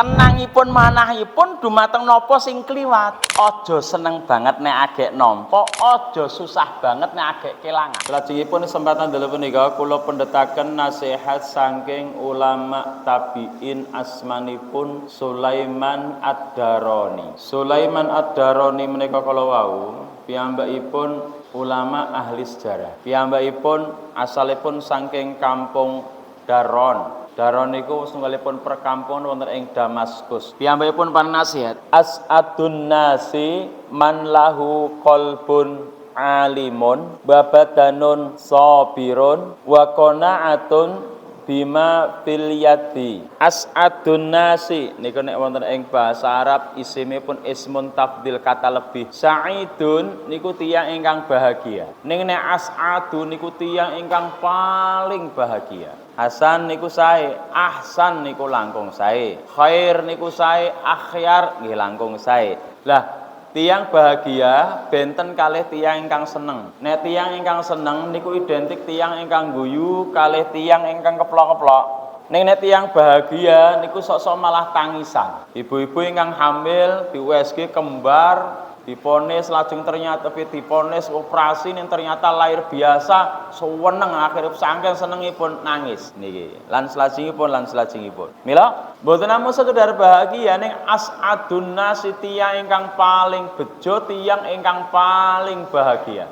tenangipun manahipun dumateng napa sing kliwat. Aja seneng banget nek agek nampa, aja susah banget nek agek kelangan. Lajengipun kesempatan dalu punika kula pendhetaken nasihat saking ulama tabiin asmanipun Sulaiman Ad-Darani. Sulaiman Ad-Darani menika kala wau piyambakipun ulama ahli sejarah. Piyambakipun asalipun saking kampung Daron. Daron niku setunggalipun perkampungan wonten ing Damaskus. Piyambakipun panasihat, as'adun nasi man lahu qalbun alimun babadanun sabirun wa qanaatun bima fil yadi. As'adun nasi niku nek wonten ing bahasa Arab isimipun ismun tafdil kata lebih. Sa'idun niku tiyang ingkang bahagia. Ning nek as'adun niku tiyang ingkang paling bahagia. Hasan niku sae, ahsan niku langkung sae, khair niku sae, akhyar nggih langkung sae. Lah, tiyang bahagia benten kalih tiyang ingkang seneng. Nek tiyang ingkang seneng niku identik tiyang ingkang guyu kalih tiyang ingkang keplok-keplok. Nek tiyang bahagia niku sok-sok malah tangisan. Ibu-ibu ingkang hamil di USG kembar diponis lajeng ternyata diponis operasi ning ternyata lahir biasa seneng akhirnya saking senengipun nangis niki lan selajengipun mila mboten namung sekedar bahagia ning as'adun nasi tiyang ingkang paling bejo tiyang ingkang paling bahagia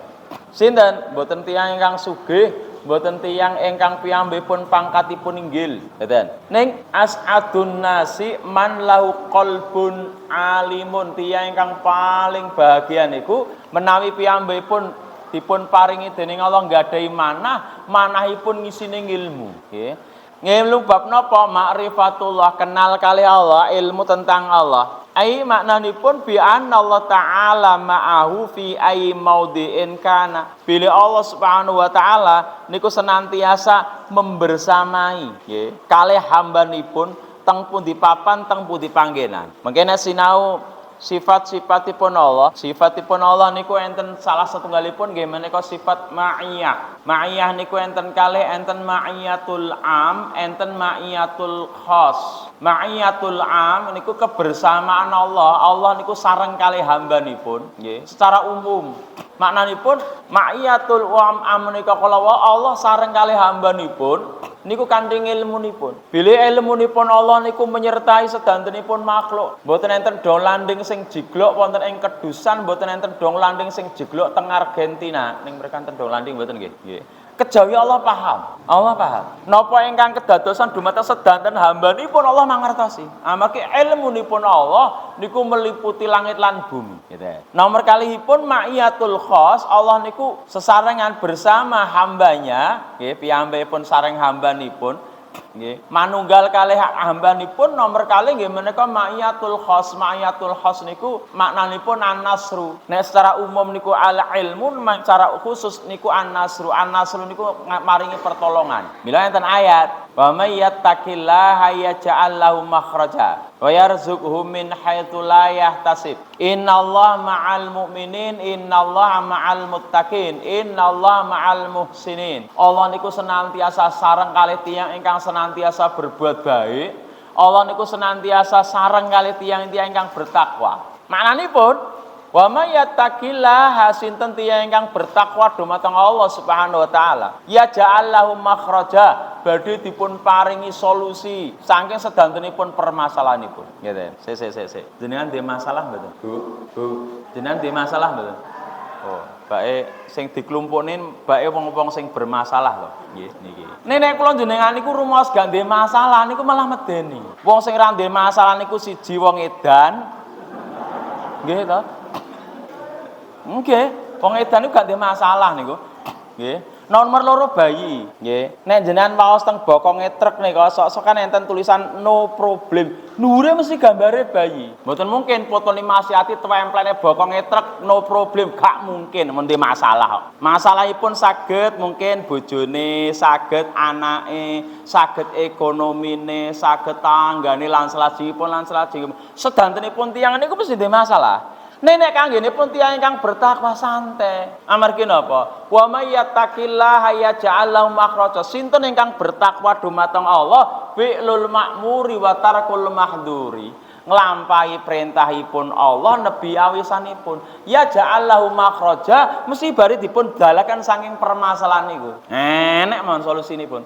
sinten mboten tiyang ingkang sugih mboten tiyang ingkang piyambakipun pangkatipun inggil ngeten ning as'adun nasi man lahu qalbun alimun tiyang ingkang paling bahagia niku menawi piyambakipun dipun paringi dening Allah nggadahi manahipun ngisine ilmu nggih ngilmu bab napa ma'rifatullah kenal kali Allah ilmu tentang Allah ai maknanipun bi anna Allah taala ma'ahu fi ai maudhi'in kana bila Allah Subhanahu wa taala niku senantiasa membersamai nggih kalih hambanipun teng pundi papan teng pundi panggenan mangkene sinau sifat-sifatipun Allah niku enten salah satunggalipun nggih menika sifat ma'iyah. Ma'iyah niku enten kalih enten ma'iyatul am, enten ma'iyatul khas. Ma'iyatul am niku kebersamaan Allah. Allah niku sareng kalih hambanipun nggih secara umum. Maknanipun ma'iyatul am menika kala Allah sareng kalih hambanipun niku kanthi ilmunipun. Bilih ilmunipun Allah niku menyertai sedantenipun makhluk. Mboten enten dong landing sing jiglok wonten ing Kedusan, mboten enten dong landing sing jiglok teng Argentina. Ning mereka enten dong landing mboten nggih? Nggih. Kejawi Allah paham. Allah paham. Napa ingkang kedadosan dumateng sedanten hambanipun Allah mangertosi. Amargi ilmunipun Allah niku meliputi langit lan bumi gitu. Nomor kalihipun ma'iyatul khas Allah niku sesarengan bersama hambanya nggih piyambakipun sareng hambanipun nggih manunggal kalih hambanipun nomor kalih nggih menika ma'iyatul khas niku maknanipun an-nasru nek secara umum niku al-ilmu secara khusus niku an-nasru niku maringi pertolongan mila enten ayat wa may yattaqillaha yaj'al lahu makhraja wa yarzuqhu min haitsu la yahtasib innallaha ma'al mu'minin innallaha ma'al muttaqin innallaha ma'al muhsinin Allah niku senantiasa sareng kalih tiyang ingkang senantiasa berbuat baik Allah niku senantiasa sareng kalih tiyang-tiyang ingkang bertakwa maknanipun wa may yattaqillaha sinten tiyang ingkang bertakwa dumateng Allah Subhanahu wa taala ya ja'allahu makhraja badhe dipun paringi solusi saking sedantenipun permasalahanipun ngeten sik jenengan ndek masalah mboten Bu jenengan ndek masalah mboten oh bae sing diklumpunin bae wong-wong sing bermasalah lho nggih niki nek kula jenengan niku rumaos gak ndek masalah niku malah medeni wong sing ra ndek masalah niku siji wong edan nggih to nggih wong edan niku gak ndek masalah niku nggih nomor loro bayi nggih nek jenengan waos teng bokonge truk nika sok-sok kan enten tulisan no problem nure mesti gambare bayi mboten mungkin foto masihati templene bokonge truk no problem gak mungkin mesti masalah masalahipun saged mungkin bojone saged anake saged ekonomine saged tanggane lan selajengipun sedantenipun tiyang niku mesti ndek masalah Nenek kanggenipun tiyang ingkang bertakwa santai. Amargi napa? Wa may yattaqillaha yaj'al lahu makhraja. Sinten ingkang bertakwa dumateng Allah, fi'lul ma'muri wa tarkul mahdhuri. Nglampahi perintahipun Allah nebi awisanipun. Ya ja'al lahu makhraja, mesti bari dipun dalaken saking permasalahan niku. Enek mawon solusinipun.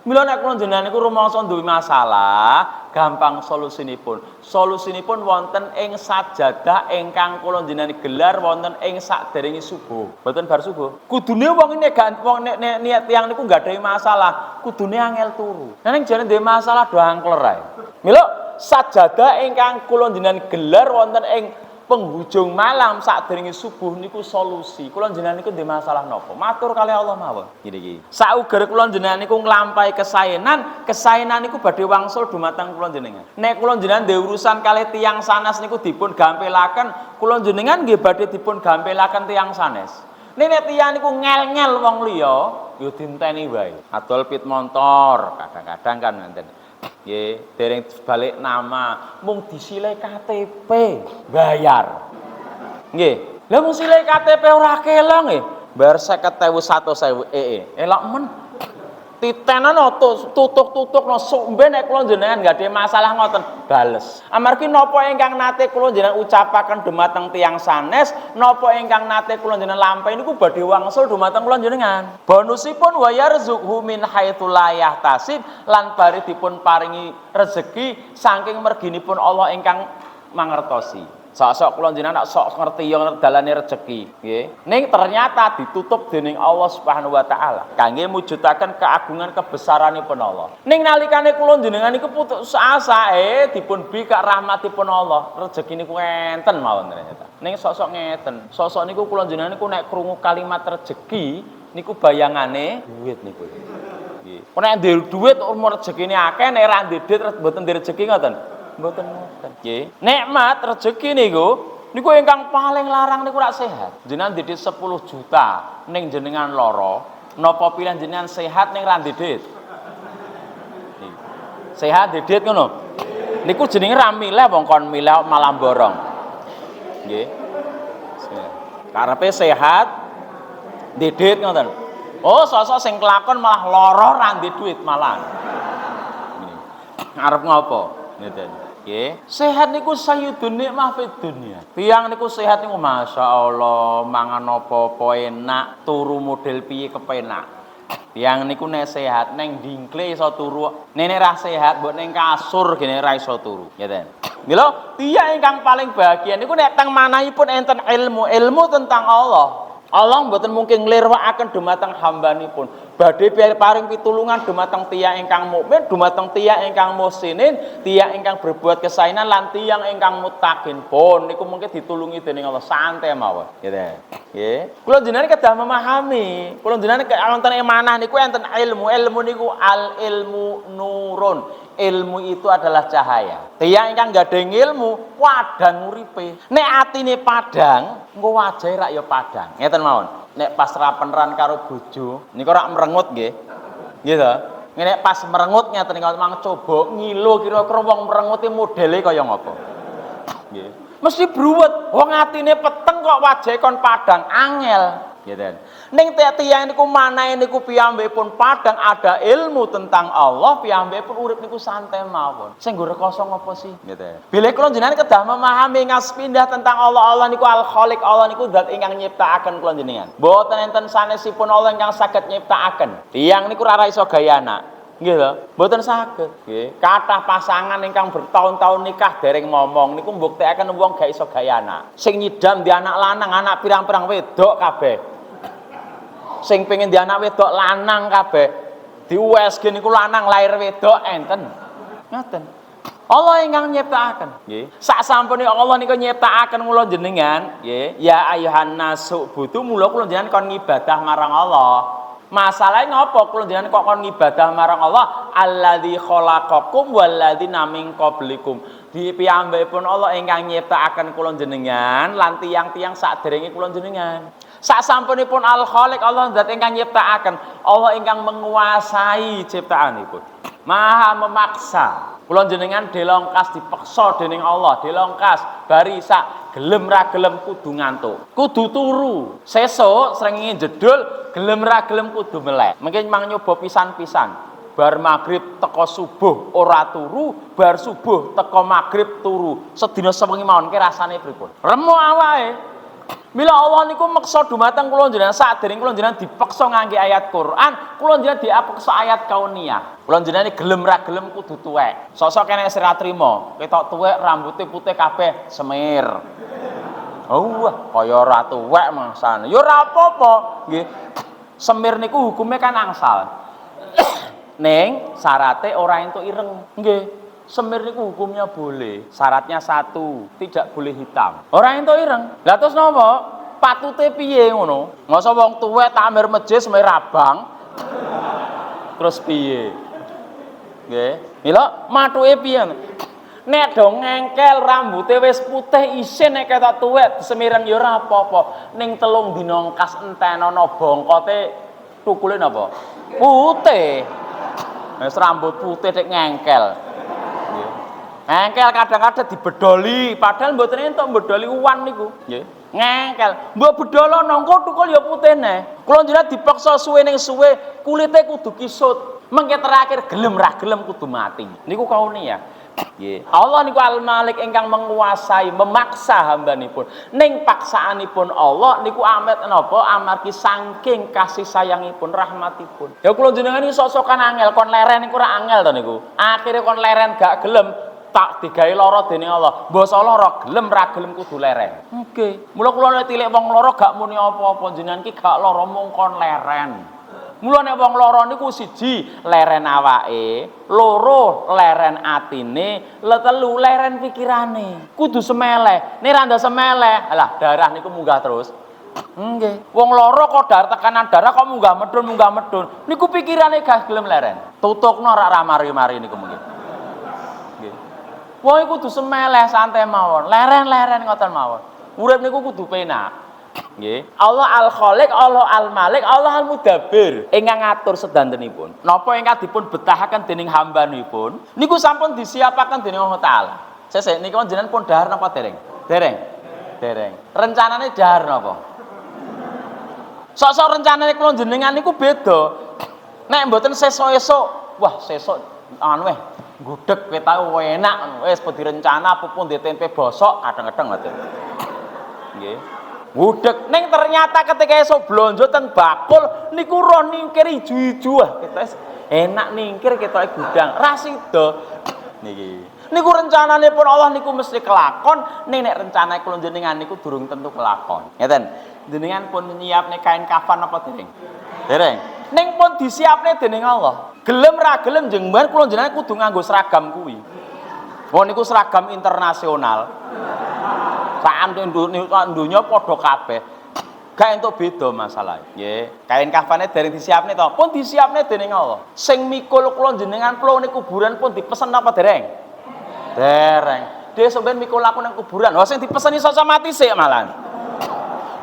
Mila nek kula jenengan niku rumangsa duwe masalah, gampang solusinipun. Solusinipun wonten ing sajadah ingkang kula jenengan gelar wonten ing sakderenge subuh. Mboten bar subuh. Kudune wong nek niat tiyang niku nggadahi masalah, kudune angel turu. Nek jane duwe masalah do angkler ae. Mila sajadah ingkang kula jenengan gelar wonten ing penghujung malam sakderenge subuh niku solusi. Kula jenengan niku ndek masalah napa? Matur kali Allah mawon. Niki. Sauger kula jenengan niku nglampahi kesaenan niku badhe wangsul dumateng kula jenengan. Nek kula jenengan ndek urusan kali tiyang sanes niku dipun gampelaken, kula jenengan nggih badhe dipun gampelaken tiyang sanes. Nek tiyang niku ngel-ngel wong liya, ya dinteni wae. Adol pit motor, kadang-kadang kan ngenten. Nggih, dereng balik nama, mung disilih KTP, bayar. Nggih. Lah mung silih KTP ora kelong nggih. Bayar 50.000 100.000 elok men. Titenan tutuk-tutukno sok mben nek kula jenengan nggade masalah ngoten bales. Amargi napa ingkang nate kula jenengan ucapaken dumateng tiyang sanes, napa ingkang nate kula jenengan lampahi niku badhe wangsul dumateng kula jenengan. Bonusipun wa yarzuqhu min haitsu la yahtasib, lan bari dipun paringi rezeki saking merginipun Allah ingkang mangertosi. Sok-sok kula jenengan sok ngerti yo dalane rezeki, nggih. Ning ternyata ditutup dening Allah Subhanahu wa taala kangge mujudaken keagungan kebesaranipun Allah. Ning nalikane kula jenengan niku putus asa dipun bikak rahmatipun Allah, rezeki niku enten mawon ternyata. Ning sok-sok ngeten. Sok-sok niku kula jenengan niku nek krungu kalimat rezeki niku bayangane duit niku. Nggih. Nek ndek duit umur rezekine akeh, nek ra ndek duit mboten ndek rezeki ngoten. Mboten ngoten. Nggih. Nikmat rezeki niku ingkang paling larang niku rak sehat. Jenengan ndedit 10 juta ning jenengan lara, napa pilihan jenengan sehat ning ra ndedit? Sehat ndedit ngono. Niku jenenge ra milih wong kon milih malah borong. Nggih. Karepe sehat ndedit ngoten. Oh, sosok sing kelakon malah lara ra ndek duit malah. Arep ngopo? Ngeten. Nggih, sehat niku sayyidun nikmah fid dunya. Tiyang niku sehat niku masyaallah, mangan apa-apa enak, turu model piye kepenak. Tiyang niku nek sehat ning dingkle iso turu. Nek ra sehat mbok ning kasur gene ra iso turu. Ngeten. Mila tiyang ingkang paling bahagia niku nek teng manahipun enten ilmu tentang Allah. Allah mboten mungkin nglirwakaken dumateng hambanipun. Badhe paring pitulungan dumateng tiyang ingkang mukmin, dumateng tiyang ingkang muhsinin, tiyang ingkang berbuat kesaenan lan tiyang ingkang muttaqin. Pun niku mungkin ditulungi dening Allah santai mawon. Gitu. Nggih. Kula jenengan kedah memahami. Kula jenengan wonten ing manah niku enten ilmu. Ilmu niku al ilmu nurun. Ilmu itu adalah cahaya. Tiyang ingkang gadheng ilmu padhang uripe. Nek atine padhang, engko wajahe rak ya padhang. Ngeten mawon. Nek pas rapeneran karo bojo, niku rak merengut nggih. Nggih to? Nek pas merengut ngeten niku mang coba ngilu kira-kira wong merenguti modele kaya ngapa. Nggih. Mesti bruwet. Wong atine peteng kok wajahe kon padhang, angel. Ngeten. Ning tiyang niku manahe niku piyambakipun padhang ada ilmu tentang Allah, piyambakipun urip niku santai mawon. Sing nggo rekoso ngopo sih? Ngeten. Bilih kula jenengan kedah memahami ngaspindah tentang Allah niku Al-Khaliq, Allah niku zat ingkang nyiptakaken kula jenengan. Mboten enten sanesipun Allah ingkang saged nyiptakaken. Tiyang niku ora iso gaya anak. Nggih lho, mboten saged. Nggih. Kathah pasangan ingkang bertahun-tahun nikah dereng momong niku mbuktekaken wong gak iso gaya anak. Sing nyidam di anak lanang, anak pirang-pirang wedok kabeh. Sing pengen di anak wedok lanang kabeh. Di USG niku lanang lahir wedok enten. Ngoten. Allah ingkang nyiptakaken, nggih. Sak sampune Allah niku nyiptakaken kula jenengan, nggih. Ya ayuhan nasu butuh mula kula jenengan kon ngibadah marang Allah. Masalahnya ngapa kula jenengan kok kon ngibadah marang Allah? Alladzi khalaqakum walladzina min qablikum. Di piyambakipun Allah ingkang nyiptakaken kula jenengan lan tiyang-tiyang saderenge kula jenengan. Sak sampunipun Al-Khaliq Allah zat ingkang nyiptakaken, Allah ingkang menguasai ciptaanipun. Maha memaksa. Kula jenengan delongkas dipeksa dening Allah, delongkas bari sak gelem ra gelem kudu ngantuk. Kudu turu. Sesuk srengenge jedul, gelem ra gelem kudu melek. Mungkin mang nyoba pisan-pisan. Bar maghrib teko subuh ora turu, bar subuh teko maghrib turu. Sedina sewengi mawon ki rasane pripun? Remuk awake. Mila Allah niku meksa dumateng kula njenengan sadèrèng kula njenengan dipeksa ngangge ayat Quran, kula njenengan diapeksa ayat kauniyah. Kula njenengan gelem ra gelem kudu tuwek. Sok-sok kene sira trima, ketok tuwek rambute putih kabeh semir. Oh, kaya ora tuwek mangsane. Ya ora apa-apa, nggih. Semir niku hukume kan angsal. Neng syaratnya orang itu ireng, nggih. Semir niku hukumnya boleh. Syaratnya satu, tidak boleh hitam. Orang itu ireng. Lah terus napa? Patute piye ngono? Masa wong tuwek tamir masjid semir abang. Terus piye? Nggih. Mila mathuke piye? Nek do ngengkel rambute wis putih isin nek ketok tuwek semireng ya ora apa-apa. Ning 3 dina engkas entenono bongkote tukule napa? Putih. Wis rambut putih nek ngengkel. Nggih. Ngengkel kadang-kadang dibedoli, padahal mboten entuk bedoli uwan niku, nggih. Ngengkel. Mbok bedolo nongko tukul ya putih neh. Kula njenengan dipaksa suwe ning suwe, kulite kudu kisut. Mengke terakhir gelem ra gelem kudu mati. Niku kaune ya. Nggih. Allah niku Al-Malik ingkang menguasai, memaksa hambanipun. Ning paksaanipun Allah niku amet napa? Amargi saking kasih sayangipun, rahmatipun. Ya kula jenengan iki sok-sokan angel, kon leren niku ora angel to niku. Akhire kon leren gak gelem tak digawe lara dening Allah. Basa lara gelem ra gelem kudu leren. Nggih. Mula kula nek tilik wong lara gak muni apa-apa jenengan iki gak lara mung kon leren. Mula nek wong lara niku siji leren awake, loro leren atine, telu leren pikirane. Kudu semeleh. Nek ra ndak semeleh, alah darah niku munggah terus. Nggih. Wong lara kok tekanan darah kok munggah medun. Niku pikirane gak gelem leren. Tutukno rak ra mari-mari niku mungkin. Nggih. Wong iku kudu semeleh santai mawon. Leren-leren ngoten mawon. Urip niku kudu penak. Nggih. Allah Al-Khaliq, Allah Al-Malik, Allah Al-Mudabbir ingkang ngatur sedantenipun. Napa ingkang dipun betahaken dening hambanipun niku sampun disiapaken dening Allah Taala. Sesuk niku jenengan pun dahar napa dereng? Dereng. Rencanane dahar napa? Sok-sok rencanane kula jenengan niku beda. Nek mboten sesuk-esuk, wah sesuk anu weh gudeg ketau enak wis direncana apa pun di tempe bosok kadang-kadang ngoten. Nggih. Gudeg ning ternyata ketika esuk blonjo ten bakul niku ro ningkir ijo-ijo kita enak ningkir ketoke gudang ra sida niki. Niku rencanane pun Allah niku mesti kelakon, ning nek rencana kula jenengan niku durung tentu kelakon. Ngeten. Jenengan pun nyiapne kain kafan apa dereng? Dereng. Ning pun disiapne dening Allah. Gelem ra gelem jenengan kula jenengan kudu nganggo seragam kuwi. Oh niku seragam internasional. Sak dunya padha kabeh. Gak entuk beda masalah. Nggih. Kain kafane dereng disiapne to. Pun disiapne dening Allah. Sing mikul kula jenengan kula ning kuburan pun dipesen apa dereng? Dereng. Dhewe sampeyan mikul aku nang kuburan. Wah sing dipeseni sok mati sik malan.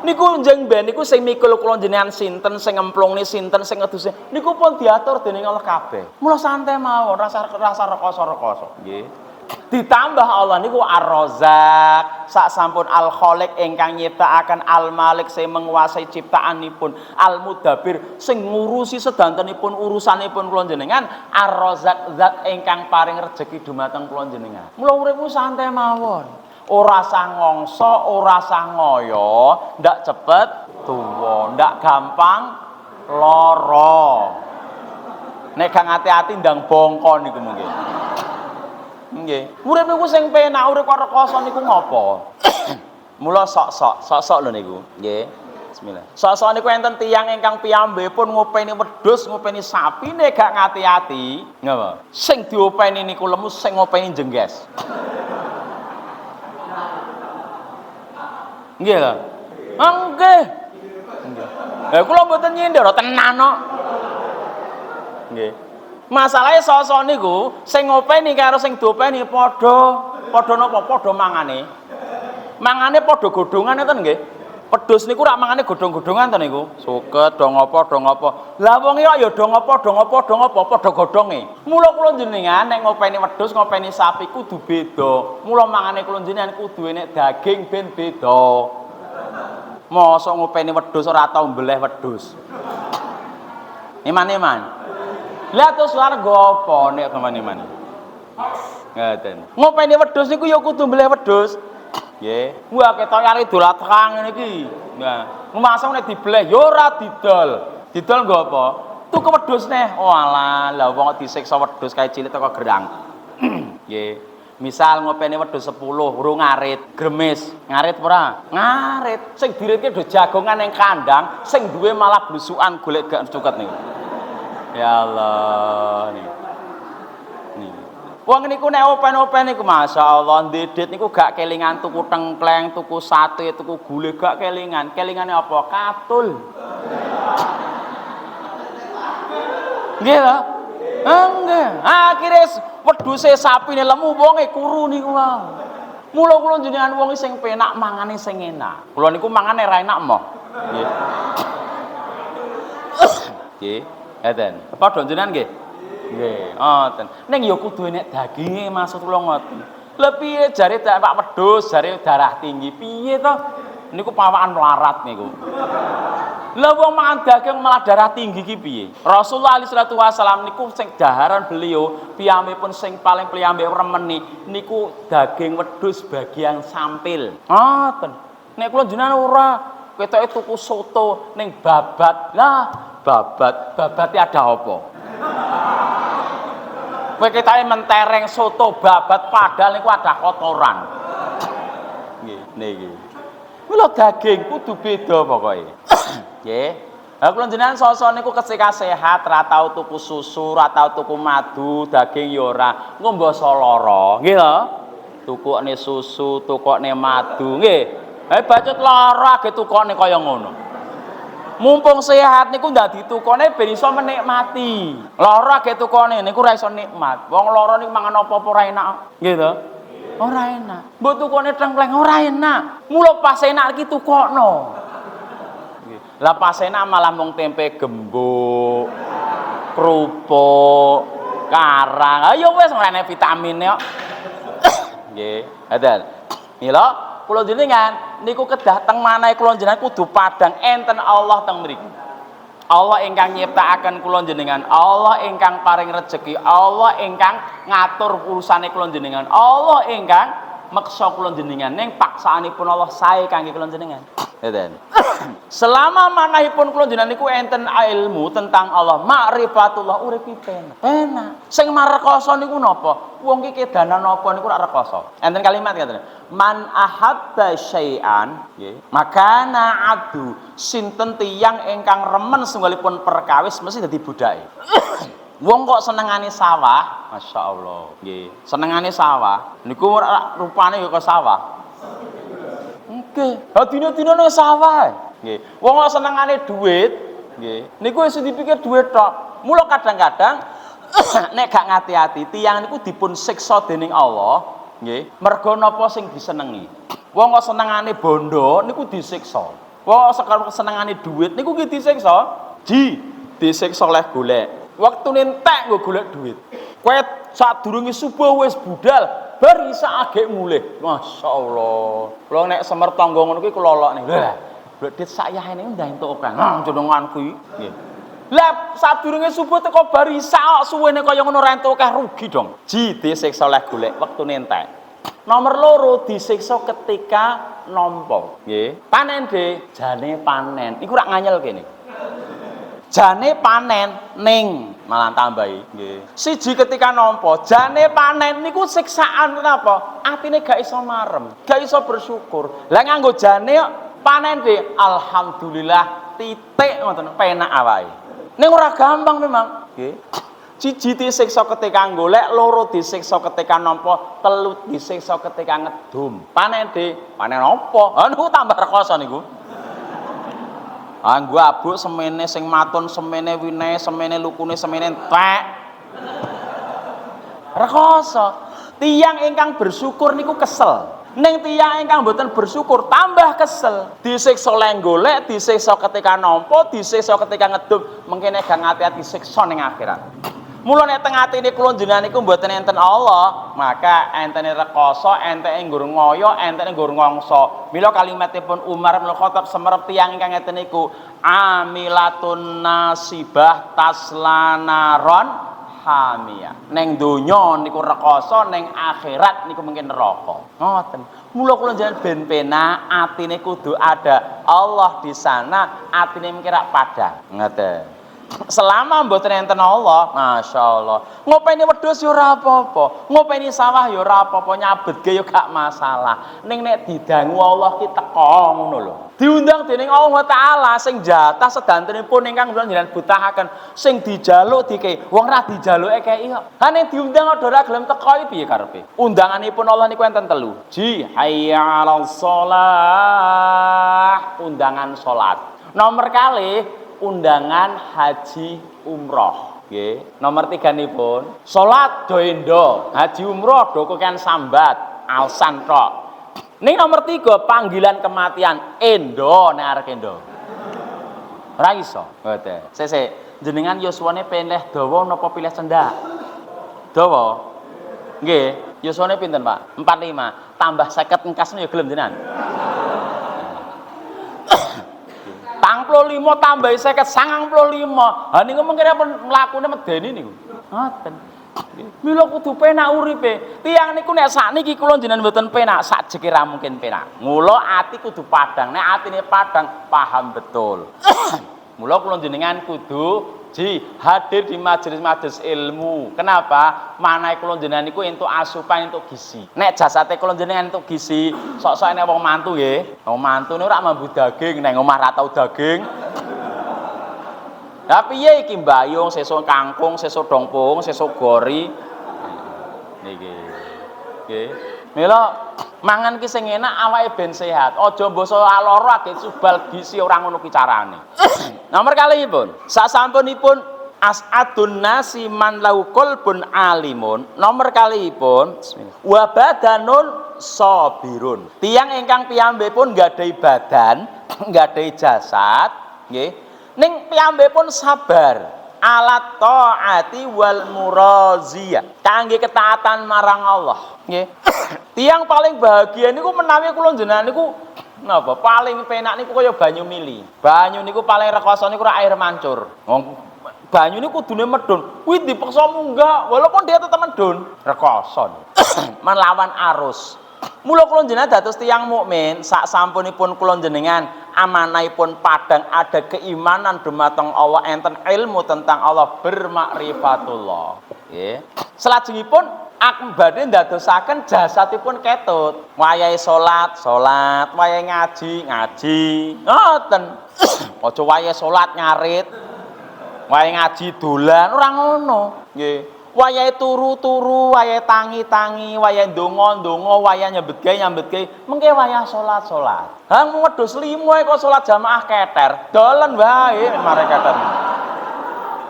Niku njeng ben niku sing mikul kula jenengan sinten, sing ngemplungne sinten, sing ngeduse. Niku pun diatur dening Allah kabeh. Mula santai mawon, rasa rekoso-rekoso. Nggih. Ditambah Allah niku Ar-Razzaq, sak sampun Al-Khaliq ingkang nyiptakaken, Al-Malik sing menguasai ciptaanipun, Al-Mudabbir sing ngurusi sedantenipun urusanipun kula jenengan, Ar-Razzaq zat ingkang paring rejeki dumateng kula jenengan. Mula uripmu santai mawon. Ora sah ngongso, ora sah ngoyo, ndak cepet tuwa, ndak gampang lara. Nek gak ati-ati ndang bongko niku mungkin. Nggih. Urip niku sing penak, urip kok rekoso niku ngopo? Mula sok-sok lho niku. Nggih. Bismillah. Sok-sok niku enten tiyang ingkang piyambakipun ngopeni wedhus, ngopeni sapi nek gak ngati-ati, ngapa? Sing diopeni niku lemu, sing ngopeni jengges. Nggih lho. Nggih. Nggih. Lah kula mboten nyindir tenan kok. Nggih. Masalahe sok-sok niku sing ngopeni karo sing diopeni padha napa? Padha mangane. Mangane padha godhongan ngoten nggih. Wedhus niku rak mangane godhong-godhongan to niku. Suket dong apa. Lah wong iki ya dong apa padha godhonge. Mula kula jenengan nek ngopeni wedhus, ngopeni sapi kudu beda. Mula mangane kula jenengan kudu enek daging ben beda. Mosok ngopeni wedhus ora tau mbeleh wedhus. Iman-iman. Lah terus warga apa nek iman-iman? Ngaten. Ngopeni wedhus niku ya kudu mbeleh wedhus. Nggih. Wah ketok ari dolat terang ngene iki. Nah, masang nek dibleh ya ora didol. Didol nggo apa? Tuku wedhus neh. Oh alah, lah wong disiksa wedhus kae cilik teko gerang. Nggih. Misal ngopeni wedhus 10, urung ngarit, gremes. Ngarit ora? Ngarit. Sing diritke do jagongan ning kandang, sing duwe malah blusukan golek gak cuket niku. Ya Allah nih. Wong niku nek open-open niku masyaallah ndedet niku gak kelingan tuku tengkleng, tuku sate, tuku gule gak kelingan. Kelingane apa? Katul. Nggih lho. Nggih. Akhire wedhuse sapine lemu wonge kuru niku wae. Mula kula jenengan wong sing penak mangane sing enak. Kula niku mangane ra enak moh. Nggih. Nggih. Ngaten. Padha jenengan nggih. Nggih, ngoten. Ning ya kudu enek daginge maksud kula ngoten. Lha piye jare Pak wedhus, jare darah tinggi. Piye to? Niku pawakan melarat niku. Lah wong mangan daging malah darah tinggi ki piye? Rasulullah sallallahu alaihi wasallam niku sing daharan beliau piyambakipun sing paling piyambak remeni niku daging wedhus bagian sampil. Ngoten. Nek kula jenengan ora ketoke tuku soto ning babat. Lah, babate ada apa? Kowe ketake mentereng soto babat padahal niku ada kotoran. Nggih, niki. Kula daging kudu beda pokoke. Nggih. Lah kula jenengan sosok niku ketika sehat, ra tau tuku susu, ra tau tuku madu, daging ya ora. Engko mbasa lara. Nggih lho. Tukokne susu, tukokne madu, nggih. Bacut lara ge tukokne kaya ngono. Mumpung sehat niku ndak ditukone ben iso menikmati. Lara ge tukone niku ora iso nikmat. Wong lara niku mangan apa-apa ora enak. Nggih to? Ora enak. Mbok tukone tengkleng ora enak. Mula pas enak iki tukokno. Nggih. Lah pas enak malah mung tempe gembuk, kerupuk, karang. Ya wis ora enek vitamine kok. Nggih. Ngaten. Mila kula jenengan niku kedah teng manahe kula jenengan kudu padang enten Allah teng mriki. Allah ingkang nyiptakaken kula jenengan, Allah ingkang paring rejeki, Allah ingkang ngatur urusane kula jenengan, Allah ingkang meksa kula jenengan ning paksaanipun Allah sae kangge kula jenengan. Ngeten. Selama manahipun kula jenengan niku enten ilmu tentang Allah, ma'rifatullah urip penak. Sing marekoso niku napa? Wong iki kedanan napa niku ora rekoso. Enten kalimat ngaten. Man ahabba syai'an, nggih. Makana abdu, sinten tiyang ingkang remen sunggalipun perkawis mesti dadi budake. Wong kok senengane sawah, masyaallah, nggih. Senengane sawah, niku rupane ya kaya sawah. Nggih. Ha dina-dina nang sawah. Nggih. Wong kok senengane dhuwit, nggih. Niku wis dipikir dhuwit tok. Mula kadang-kadang nek gak ngati-ati tiyang niku dipun siksa dening Allah, nggih. Mergo napa sing disenengi. Wong kok senengane bondo niku disiksa. Wong senengane dhuwit niku ki disiksa. Disiksa oleh golek. Waktune entek nggo golek dhuwit. Kowe sadurunge subuh wis budal, bar isa agek mulih. Masyaallah. Kula nek semer tangga ngono ki kula lok niku. Lah, bledit sak yahene ndak entuk kan. Jenenganku iki. Nggih. Lah sadurunge subuh teko bar isa kok suwene kaya ngono ora entuk akeh rugi dong. Disiksa oleh golek waktune entek. Nomor loro disiksa ketika nampa. Nggih. Panen de, jane panen. Iku rak nganyel kene. Jane panen ning malah tambahi nggih. Siji ketika nampa, jane panen niku siksaan kenapa? Atine gak iso marem, gak iso bersyukur. Lah nganggo jane panen de alhamdulillah titik ngoten penak awake. Ning ora gampang memang, nggih. Siji disiksa ketika golek, loro disiksa ketika nampa, telu disiksa ketika ngedum. Panen de, panen apa? Niku tambah rekoso niku. Anggo abuk semene sing maton semene wine semene lukune semene entek. Rekoso. Tiyang ingkang bersyukur niku kesel. Ning tiyang ingkang mboten bersyukur tambah kesel. Disiksa leng golek, disiksa ketika nampa, disiksa ketika ngedum, mengkene gang ati-ati siksa ning akhirat. Mula nek teng atine kula jenengan niku mboten enten Allah, maka entene rekoso, entene nggur ngoyo, entene nggur ngongso. Mila kalimatipun Umar bin Khattab semerep tiyang ingkang ngeten niku, amilatun nasibah taslanaron hamia. Neng donya niku rekoso, neng akhirat niku mungkin neraka. Ngoten. Mula kula jenengan ben penak, atine kudu ada Allah di sana, atine mungkin rak padang. Ngoten. Selama mboten enten Allah, masyaallah. Ngopeni wedhus ya ora apa-apa, ngopeni sawah ya ora apa-apa, nyabetke ya gak masalah. Ning nek didangu Allah ki teko ngono lho. Diundang dening Allah Taala sing jatah sedantenipun ingkang njenengan butahaken, sing dijaluk dikei, wong ra dijaluke kei kok. Ha nek diundang ora gelem teko iki piye karepe? Undanganipun Allah niku enten telu. Ji hayya 'alas shalah, undangan salat. Nomor kalih undangan haji umroh. Nggih. Nomor 3 nipun, salat do endo, haji umroh do kekan sambat, alsan tok. Ning nomor 3 panggilan kematian endo nek arek endo. Ora iso. Ngoten. Sesuk jenengan yuswane peneh dawa napa pilih cendak? Dawa. Nggih. Yuswane pinten, Pak? 45. Tambah 50 engkas ya gelem jenengan. 45 tambah 50 95. Ha niku mengkene mlakune medeni niku. Ngoten. Mila kudu penak uripe. Tiyang niku nek sakniki kula jenengan mboten penak, sakjeke ra mungkin penak. Mula ati kudu padang. Nek atine padang, paham betul. Mula kula jenengan kudu hadir di majelis-majelis ilmu. Kenapa? Manahe kula jenengan niku entuk asupan, entuk gizi. Nek jasate kula jenengan entuk gizi, sok-sok nek wong mantu nggih. Wong mantune ora mambu daging, nek omah ra tau daging. Lah piye iki mbayung, sesuk kangkung, sesuk dongpung, sesuk gori. Niki. Nggih. Mila mangan ki sing enak awake ben sehat. Aja mbasa lara age subal gizi ora ngono ki carane. Nomor kalihipun, sasampunipun as'adun nasi man lau qalbun alimun. Nomor kalihipun, wa badanun sabirun. Tiyang ingkang piyambakipun nggadahi badan, nggadahi jasad, nggih. Ning piyambakipun sabar alat taati wal muraziyah, kangge ketaatan marang Allah, nggih. Tiang paling bahagia niku menawi kula jenengan niku napa paling penak niku kaya banyu mili. Banyu niku paling rekoso niku air mancur. Wong banyu niku kudune medun. Kuwi dipaksa munggah walaupun dia tetep medun, rekoso. Melawan arus. Mula kula jenengan dados tiyang mukmin, sak sampunipun kula jenengan amanahipun padang ada keimanan dumateng Allah, enten ilmu tentang Allah, bermakrifatullah. Nggih. Salajengipun badhe ndadosaken jasadipun ketut. Wayahe salat, salat, wayahe ngaji, ngaji. Ngoten. Aja wayahe salat ngarit. Wayahe ngaji dolan, ora ngono. Nggih. Wayahe turu-turu, wayahe tangi-tangi, wayahe ndonga-ndonga, wayahe nyambet-gawe, mengke wayah salat-salat. Hang wedhus 5 kok salat jamaah keter, dolen wae mare keter.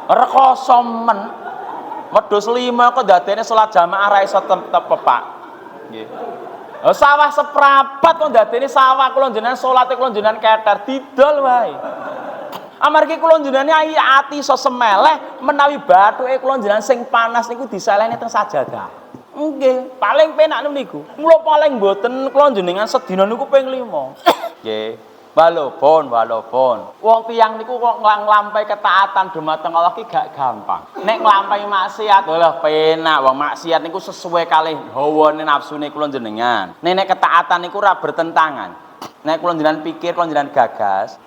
Rekoso men. Wedhus 5 kok dadene salat jamaah ra iso tepak. Nggih. Sawah seprapat kok dadene sawah kula jenengan salate kula jenengan keter, didol wae. Amargi kula jenengan ati iso semeleh menawi bathuke kula jenengan sing panas niku diselehne teng sajadah. Nggih, paling penak niku. Mula paling mboten kula jenengan sedina niku ping 5. Nggih. Walaupun wong tiyang niku kok nglampahi ketaatan dumateng Allah ki gak gampang. Nek nglampahi maksiat lho penak, wong maksiat niku sesuai kalih hawane nafsune kula jenengan. Nek ketaatan niku ora bertentangan. Nek kula jenengan pikir, kula jenengan gagas,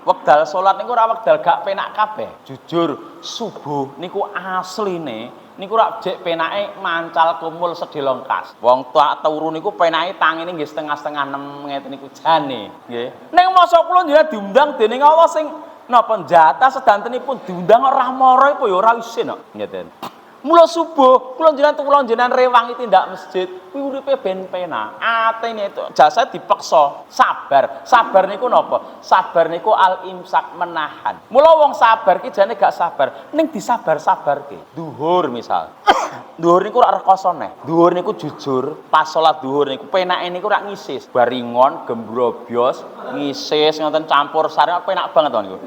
wekdal salat niku ora wekdal gak penak kabeh. Jujur, subuh niku asline niku rak jek penake mancal kumul sedilongkas. Wong tak turu niku penake tangine nggih setengah-setengah 6 ngeten niku jane, nggih. Ning masa kula jenengan diundang dening Allah sing napa jatah sedantenipun diundang ora mara iku ya ora isin kok, ngeten. Mula subuh kula jenengan rewangi tindak masjid, kuwi uripe ben penak. Atene itu jasa dipeksa, sabar. Sabar niku napa? Sabar niku al-imsak menahan. Mula wong sabar ki jane gak sabar, ning disabar-sabarke. Duhur misal. Duhur niku ora rekoso neh. Duhur niku jujur, pas salat duhur niku penake niku ora ngisis. Baringon, gembrobyos, ngisis ngoten campur sari penak banget to niku.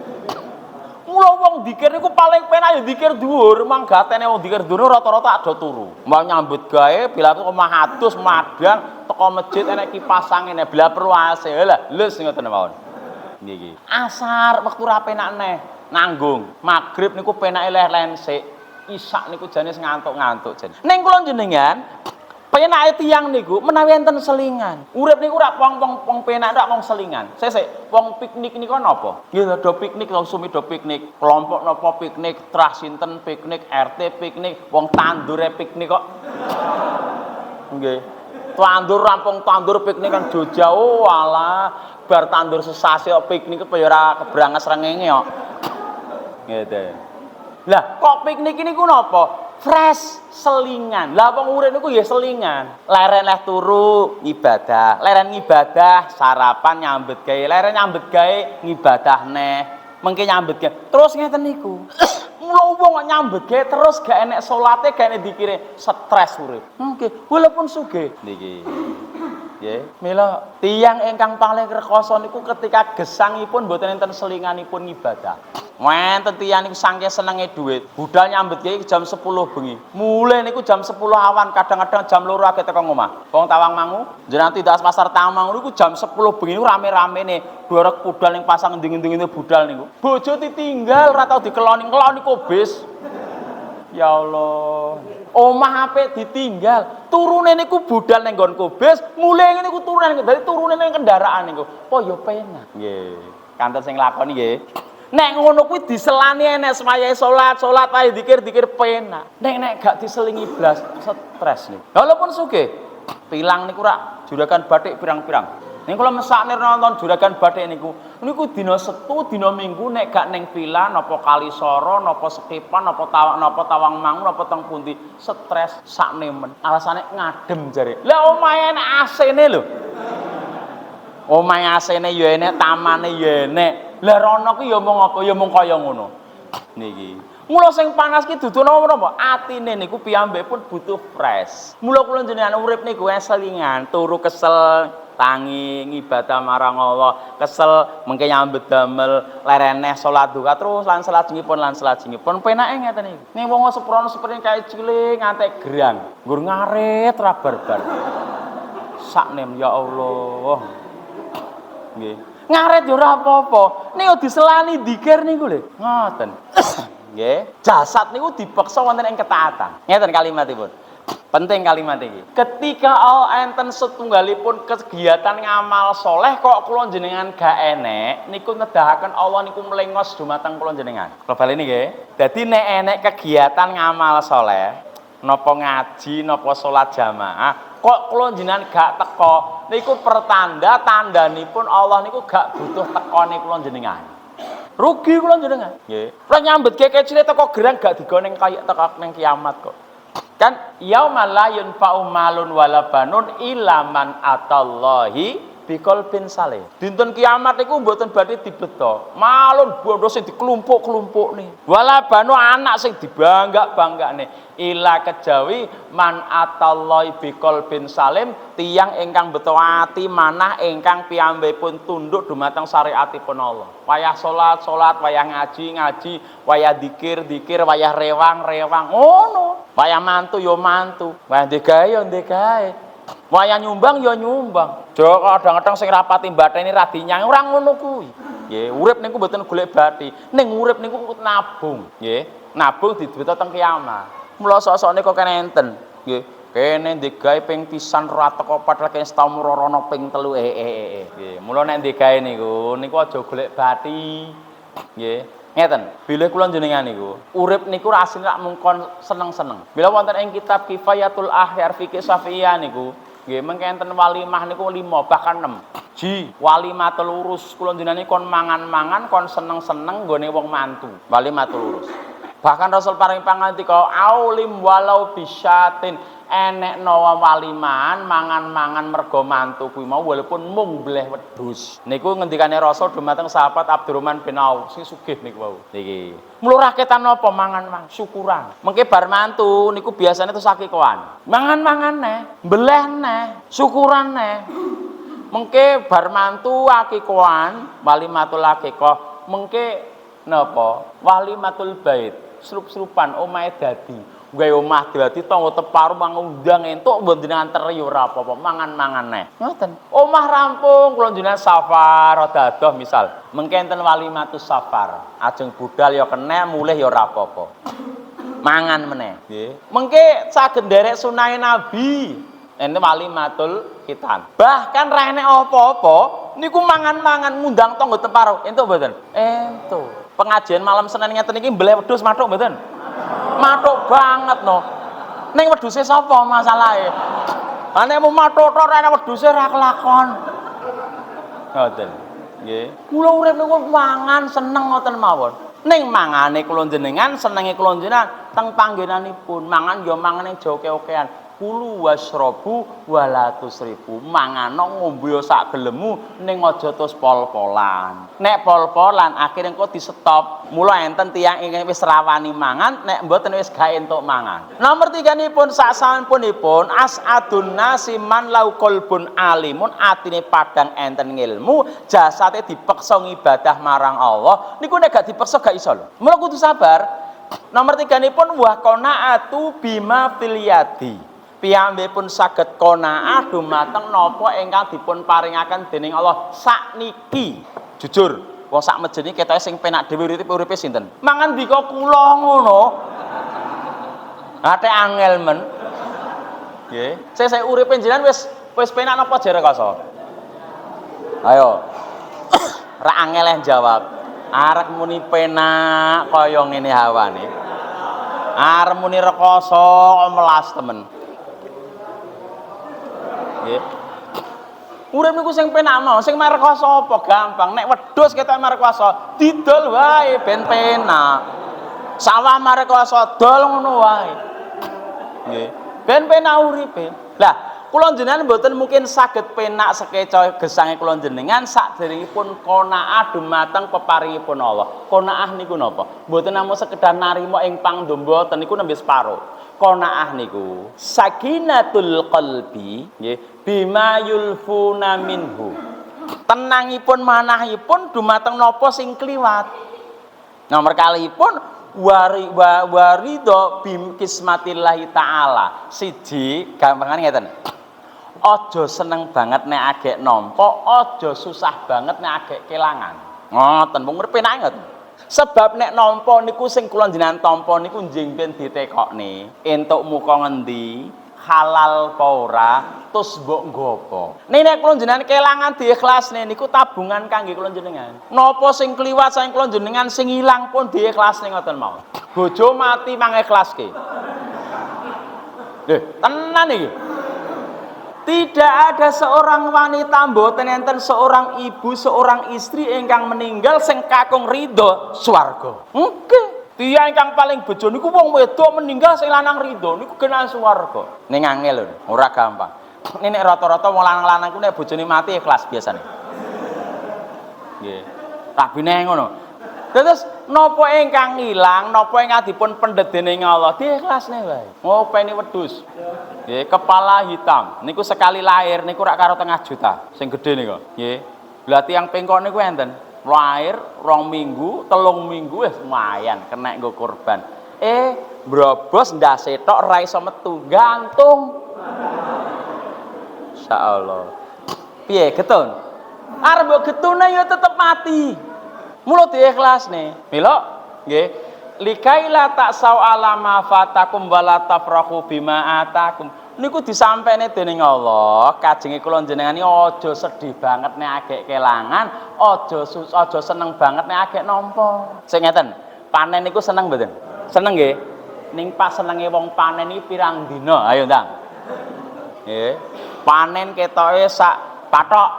Mula wong dikir niku paling penak ya dikir dhuwur, manggatene wong dikir dhuwur rata-rata ado turu. Mau nyambut gawe bila omah adus madang teko masjid enek kipas angin bila perlu AC. Lah, lus ngoten mawon. Nggih. Asar wektu ra penak neh, nanggung. Magrib niku penake leh-leh sik. Isya niku jane ngantuk-ngantuk jane. Ning kula jenengan penake tiyang niku menawi enten selingan. Urip niku ora wong penak ora wong selingan. Sesuk wong piknik niku napa? Nggih do piknik langsung do piknik. Kelompok napa piknik, trah sinten piknik, RT piknik, wong tandure piknik kok. Nggih. Tandur rampung tandur piknik kan Jogja. Oh alah, bar tandur sesasi kok piknik kaya ora kebranges rengenge kok. Gitu. Lah kok piknik niku napa? Fresh selingan. Lah wong urip niku ya selingan. Leren leh turu ibadah, leren ngibadah sarapan nyambet gawe, leren nyambet gawe ngibadah neh. Mengke nyambet gawe. Terus ngeten niku. Mula wong nyambet gawe terus gak enek salate, gak enek dikire stres urip. Nggih, walaupun sugih niki. Nggih, mila tiyang ingkang paling rekoso niku ketika gesangipun mboten enten selinganipun ibadah. Wenten tiyang niku saking senenge dhuwit. Budal nyambet ki jam 10 bengi. Mulai niku jam 10 awan, kadang-kadang jam 2 age teko omah. Wong Tawangmangu, jenengan tidak pasar Tawangmangu niku jam 10 bengi niku rame-ramene dorek budal ning pasang endi-endi budal niku. Bojo ditinggal ora tau dikeloni-keloni kobis. Ya Allah. Omah apik ditinggal, turune niku budal ning nggon kobis, mulai niku turune dadi turune ning kendaraan niku. Po ya penak. Nggih. Kanten sing lakoni nggih. Nek ngono kuwi diselani enek semayahe salat wae dikir-dikir penak. Nek gak diselingi blas stres niku. Walaupun sugih, pilang niku rak juragan bathik pirang-pirang. Ning kula mesakne nonton juragan bathik niku dina Setu, dina Minggu nek gak ning Pilan napa Kalisara, napa Sekipan, napa Tawangmangu, napa teng pundi stres saknemen. Alasane ngadem jare. Lah omahe enek AC-ne lho. Omahe AC-ne ya enek, tamane ya enek. Lah rono ku ya mung apa? Ya mung kaya ngono. Niki. Mula sing panas ki dudu napa? Atine niku piyambakipun butuh fresh. Mula kula jenengan urip niku selingan, turu kesel, tangi ngibadah marang Allah, kesel mengke nyambet damel, lereneh salat duha terus lan salajengipun penake ngeten iki. Ning wong seprono seperti kaya cilik ngantek gerang, nggur ngarit ra barbar. Saknem ya Allah. Nggih. Ngaret ya ora apa-apa. Niku diselani dikir niku lho. Ngoten. Nggih. Jasad niku dipeksa wonten ing ketaatan. Ngeten kalimatipun. Penting kalimat iki. Ketika enten setunggalipun kegiatan ngamal soleh kok kula jenengan gak enek, niku nedahaken Allah niku mlengos dumateng kula jenengan. Kula baleni nggih. Dadi nek enek kegiatan ngamal soleh, napa ngaji, napa salat jamaah, kok kula jenengan gak teko, niku pertanda tandanipun Allah niku gak butuh tekone kula jenengan. Rugi kula jenengan. Nggih. Kula nyambet kecil teko gerang gak digoneng kaya teko ning kiamat kok. Kan yauma la yanfa'u malun wala banun illa man atallahi biqalbin salim. Dinten kiamat niku mboten badhe dibeto. Malun bondo sing diklumpuk-klumpukne. Wala banu anak sing dibangga-banggane. Ila kejawi man atallahi biqalbin salim, tiyang ingkang beto ati manah ingkang piyambakipun tunduk dumateng syariatipun Allah. Wayah salat, wayah ngaji, wayah dikir, wayah rewang. Ngono. Wayah mantu yo mantu, wayah ndek gawe yo ndek gawe. Wayah nyumbang yo nyumbang. Jo kadang-kadang sing rapati mbatheni ra dinyang ora ngono kuwi. Nggih, urip niku mboten golek bathi. Ning urip niku nabung, nggih. Nabung diduwita teng kiamat. Mula sok-sokne kok kene enten, nggih. Kene ndek gawe ping pisan ora teko padahal kene setahun rono ping 3 nggih. Mula nek ndek gawe niku aja golek bathi. Nggih. Ngeten, bilih kula jenengan niku, urip niku asline rak mung kon seneng-seneng. Bila wonten ing kitab Kifayatul Ahyar Fikih Syafi'iyah niku, nggih mengke enten walimah niku 5 bahkan 6. Ji, walimatul urus kula jenengan kon mangan-mangan, kon seneng-seneng nggone wong mantu. Walimatul urus. Bahkan Rasul paring pangandika aulim walau bisyatin, enek nawa waliman mangan-mangan mergo mantu kuwi mau walaupun mung bleh wedhus. Niku ngendikane Rasul dumateng sahabat Abdurrahman bin Auf sing sugih niku wau. Niki. Mula raketan napa mangan syukuran. Mengke bar mantu niku biasane terus akikoan. Mangan-mangan neh, mbleh neh, syukuran neh. Mengke bar mantu akikoan, walimatul akikah, mengke napa? Walimatul bait. Serup-serupan omahe dadi. Gawe omah dadi tangga teparu mangundang entuk mboten jenengan teri ora apa-apa, mangan-mangan neh. Ngoten. Omah rampung kula jenengan safar dadoh misal. Mengke enten walimatus safar. Ajeng budal ya kenek, mulih ya ora apa-apa. Mangan meneh, nggih. Mengke saged nderek sunahe Nabi. Enten walimatul khitan. Bahkan ra enek apa-apa niku mangan-mangan ngundang tangga teparu. Entuk mboten? Entuk. Pengajian malam Senin ngeten iki mbleh wedhus mathuk mboten? Mathuk banget no. Ning wedhuse sapa masalahe? Lah nek mau mathuk tok ora wedhuse ra kelakon. Ngoten. Nggih. Kula urip niku mangan seneng ngoten mawon. Ning mangane kula jenengan senenge kula jenengan teng panggenanipun. Mangan ya mangan ing joke-okean. Kulu wasrobu walatus ribu, mangano ngombe sak gelemu ning aja terus pol-polan. Nek pol-polan akhire engko di stop. Mula enten tiyang ingkang wis rawani mangan, nek mboten wis gawe entuk mangan. Nomor 3-nipun sasampunipun as'adun nasi man lau qalbun alimun, atine padang enten ngilmu, jasate dipeksa ibadah marang Allah. Niku nek gak dipeksa gak iso lho. Mula kudu sabar. Nomor 3-nipun wa qanaatu bima fil yadi. Piyambakipun saged qanaah dumateng napa ingkang dipun paringaken dening Allah sakniki. Jujur, wong sak mejeni ketoke sing penak dhewe uripe sinten? Mangan dika kula ngono. Ate angel men. Nggih. Sesuk uripe jenengan wis penak napa jere kasa? Ayo. Ra angel jawab. Arek muni penak kaya ngene hawane. Arep muni rekoso melas temen. Nggih. Urip niku sing penak mau, sing marekoso apa gampang. Nek wedhus ketok marekoso, didol wae ben penak. Sawah marekoso dol ngono wae. Nggih. Ben penak uripe. Lah, kula jenengan mboten mungkin saged penak sekeca gesange kula jenengan sakderengipun qanaah dumateng peparingipun Allah. Qanaah niku napa? Mboten namung sekedar narima ing pangdomba ten niku nembe separo. Qanaah niku sakinatul qalbi nggih bima yulfuna minhu. Tenangipun manahipun dumateng napa sing kliwat. Nomor kalihipun warido bim kismatillahi taala. Siji gampangane ngeten. Aja seneng banget nek agek nampa, aja susah banget nek agek kelangan. Ngoten wong urip penak ngoten. Sebab nek nampa niku sing kula jenengan tampa niku njing ben ditekokne entuk muka ngendi, halal apa ora, terus mbok nggopo. Nek kula jenengan kelangan diikhlasne niku tabungan kangge kula jenengan. Napa sing kliwat saking kula jenengan sing ilang pun diikhlasne ngoten mawon. Bojo mati mangikhlaske. Lho, tenan iki. Tidak ada seorang wanita mboten enten seorang ibu, seorang istri ingkang meninggal sing kakung ridho swarga. Nggih. Tiyang ingkang paling bejo niku wong wedok meninggal sing lanang ridho niku genah swarga. Ning angel lho, ora gampang. Nek rata-rata wong lanang-lanang ku nek bojone mati ikhlas biasane. Nggih. Rabine ngono. Terus napa ingkang ilang, napa ingkang dipun pendhet dening Allah, diikhlasne wae. Ngopeni wedhus. Nggih, kepala hitam. Niku sekali lahir niku rak karo 0,5 juta. Sing gedhe niku. Nggih. Lah tiyang pengkok niku enten. Lahir 2 minggu, 3 minggu wis lumayan kena nggo kurban. Brobos ndase tok ra iso metu, gantung. Insyaallah. Piye getun? Arep mbok getune ya tetep mati. Mula diikhlasne. Mila nggih. Likaila taksau ala ma fatakum wala tafrahu bima atakum. Niku disampaine dening Allah, kajenge kula jenengan iki aja sedih banget nek agek kelangan, aja seneng banget nek agek nampa. Sing ngeten, panen niku seneng mboten? Seneng nggih. Ning pas senenge wong panen iki pirang dina? Ayo ndang. Nggih. Panen ketoke sak pathok.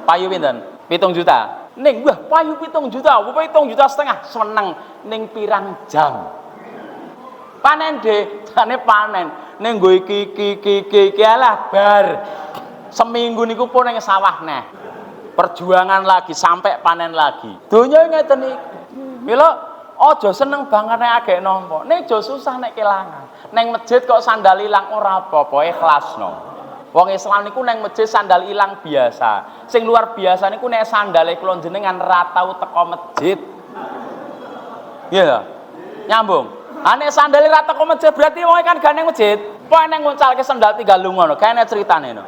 Payu pinten? 7 juta. Ning wah payu 7 juta, 7,5 juta seneng ning pirang jam. Panen de, jane panen. Ning nggo iki alah bar. Seminggu niku pun ning sawah neh. Perjuangan lagi sampai panen lagi. Donya ngeten iki. Mila aja seneng banget nek agek nampa. Nek aja susah nek kelangan. Ning masjid kok sandal ilang ora apa-apa, ikhlasno. Wong Islam niku neng masjid sandal ilang biasa. Sing luar biasa niku nek sandale kula jenengan ra tau teko masjid. Iya. Nyambung. Nek sandale ra teko masjid berarti wong kan gak neng masjid. Pokoke neng nguncalke sandal tinggal lunga no. Kene ceritane no.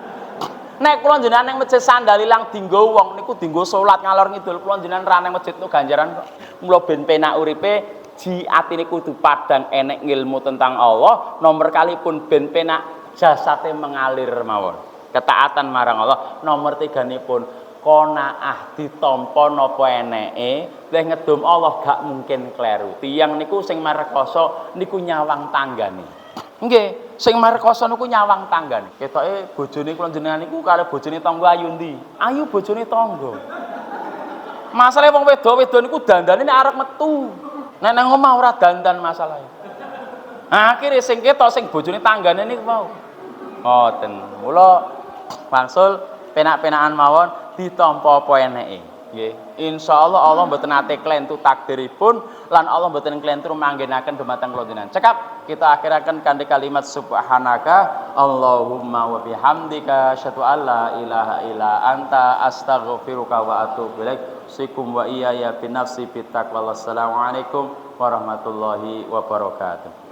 Nek kula jenengan neng masjid sandal ilang dinggo wong niku dinggo salat ngalor ngidul kula jenengan ra neng masjid niku ganjaran kok. Mula ben penak uripe ji atine kudu padang enek ngilmu tentang Allah, nomor kali pun ben penak jasate mengalir mawon. Ketaatan marang Allah, nomor 3-nipun qanaah ditampa napa eneke, leh ngedum Allah gak mungkin kleru. Tiyang niku sing marekoso niku nyawang tanggane. Nggih, sing marekoso niku nyawang tanggane. Ketoke bojone kula jenengan niku karo bojone tangga ayu ndi? Ayu bojone tangga. Masalahe wong wedok-wedok niku dandane nek arep metu. Nek nang omah ora dandan masalahe. Akhire sing ketok sing bojone tanggane niku mau. Ngoten. Mula wangsul penak-penakan mawon ditampa apa eneke. Nggih. Insyaallah Allah mboten nate klentu takdiripun lan Allah mboten klentu manggenaken dumateng kula jenengan. Cekap kita akhiraken kanthi kalimat subhanaka Allahumma wa bihamdika asyhadu alla ilaha illa anta astaghfiruka wa atubu ilaik. Sikum wa iyaya binafsi bittaqwa. Wassalamualaikum warahmatullahi wabarakatuh.